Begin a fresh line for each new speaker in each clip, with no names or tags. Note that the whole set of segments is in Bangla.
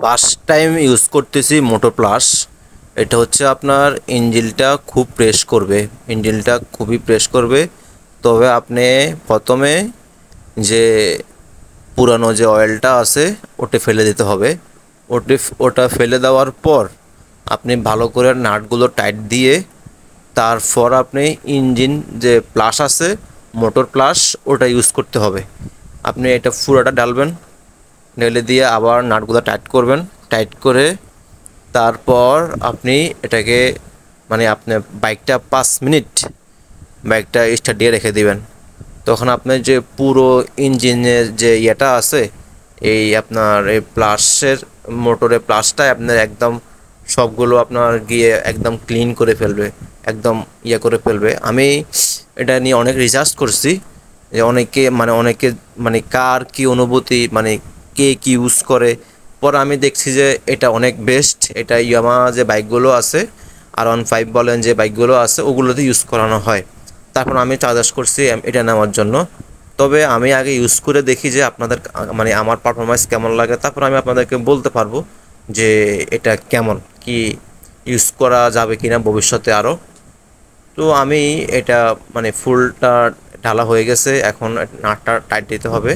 ফার্স্ট টাইম ইউজ করতেছি মোটর প্লাস। এটা হচ্ছে আপনার ইঞ্জিনটা খুব প্রেস করবে, ইঞ্জিনটা খুবই প্রেস করবে। তবে আপনি প্রথমে যে পুরানো যে অয়েলটা আছে ওটা ফেলে দিতে হবে। ওটা ফেলে দেওয়ার পর আপনি ভালো করে নাটগুলো টাইট দিয়ে তারপর আপনি ইঞ্জিন যে প্লাস আছে মোটর প্লাস ওটা ইউজ করতে হবে। আপনি এটা পুরোটা ডালবেন, ঢেলে দিয়ে আবার নাটগুলো টাইট করবেন, টাইট করে তারপর আপনি এটাকে মানে আপনার বাইকটা 5 মিনিট বাইকটা স্টার্ট দিয়ে রেখে দিবেন। তখন আপনার যে পুরো ইঞ্জিনের যে ইয়েটা আছে এই আপনার এই প্লাসের মোটরের প্লাসটাই আপনার একদম সবগুলো আপনার গিয়ে একদম ক্লিন করে ফেলবে, একদম ইয়ে করে ফেলবে। আমি এটা নিয়ে অনেক রিসার্চ করছি যে অনেকে মানে কার কি অনুভূতি, মানে কে কি ইউজ করে। পর আমি দেখছি যে এটা অনেক বেস্ট। এটা ইয়ামা যে বাইকগুলো আছে R15 বলেন যে বাইকগুলো আছে ওগুলোতে ইউজ করানো হয়। তারপর আমি সাজেস্ট করছি এটা নেওয়ার জন্য। তবে আমি আগে ইউজ করে দেখি যে আপনাদের মানে আমার পারফরমেন্স কেমন লাগে, তারপর আমি আপনাদেরকে বলতে পারবো যে এটা কেমন কি ইউজ করা যাবে কিনা ভবিষ্যতে আরও। তো আমি এটা মানে ফুলটা ঢালা হয়ে গেছে, এখন নাটটা টাইট দিতে হবে।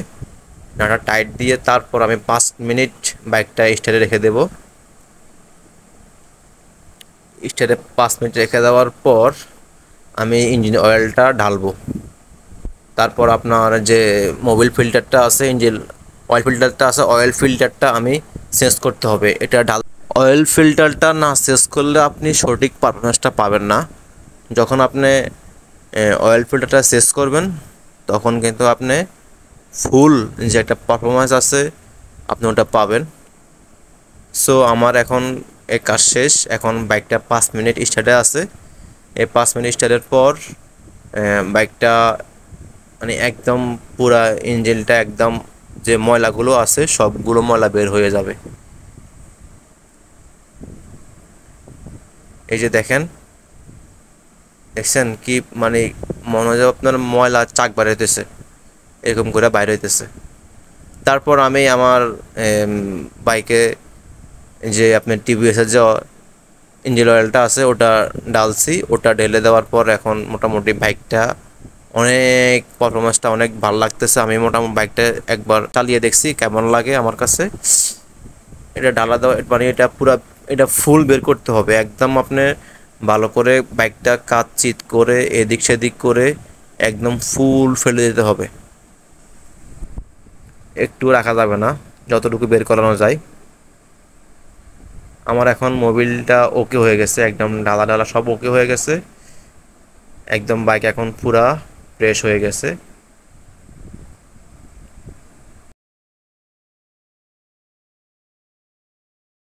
নাটটা টাইট দিয়ে তারপর আমি 5 মিনিট বাইকটা স্টার্টে রেখে দেব। স্টার্টে 5 মিনিট রেখে দেওয়ার পর আমি ইঞ্জিন অয়েলটা ঢালবো। তারপর আপনার যে মোবিল ফিল্টারটা আছে, ইঞ্জিন অয়েল ফিল্টারটা আছে, অয়েল ফিল্টারটা আমি চেঞ্জ করতে হবে। এটা অয়েল ফিল্টারটা না চেঞ্জ করলে আপনি সঠিক পারফরমেন্সটা পাবেন না। যখন আপনি অয়েল ফিল্টারটা চেঞ্জ করবেন তখন কিন্তু আপনি ফুল যে একটা পারফরমেন্স আছে আপনি ওটা পাবেন। সো আমার এখন এই কাজ শেষ, এখন বাইকটা 5 মিনিট স্টার্টে আছে। এই 5 মিনিট স্টার্টের পর বাইকটা মানে একদম পুরা ইঞ্জিনটা একদম যে ময়লাগুলো আছে সবগুলো ময়লা বের হয়ে যাবে। এই যে দেখছেন কি মানে মনে হয় আপনার ময়লা চাক বার হইতেছে, এরকম করে বাইরে হইতেছে। তারপর আমি আমার বাইকে যে আপনার টিভিএসের যে ইঞ্জিন অয়েলটা আছে ওটা ডালছি, ওটা ঢেলে দেওয়ার পর এখন মোটামুটি বাইকটা অনেক পারফরমেন্সটা অনেক ভালো লাগতেছে। আমি মোটামুটি বাইকটা একবার চালিয়ে দেখছি কেমন লাগে আমার কাছে। এটা ডালা দেওয়া মানে এটা পুরো এটা ফুল বের করতে হবে একদম। আপনি ভালো করে বাইকটা কাচিত করে এদিক সেদিক করে একদম ফুল ফেলে দিতে হবে, একটু রাখা যাবে না, যতটুকু বের করানো যায়। আমার এখন মোবিলটা ওকে হয়ে গেছে, একদম ডালা ডালা সব ওকে হয়ে গেছে, একদম বাইক এখন পুরা ফ্রেশ হয়ে গেছে।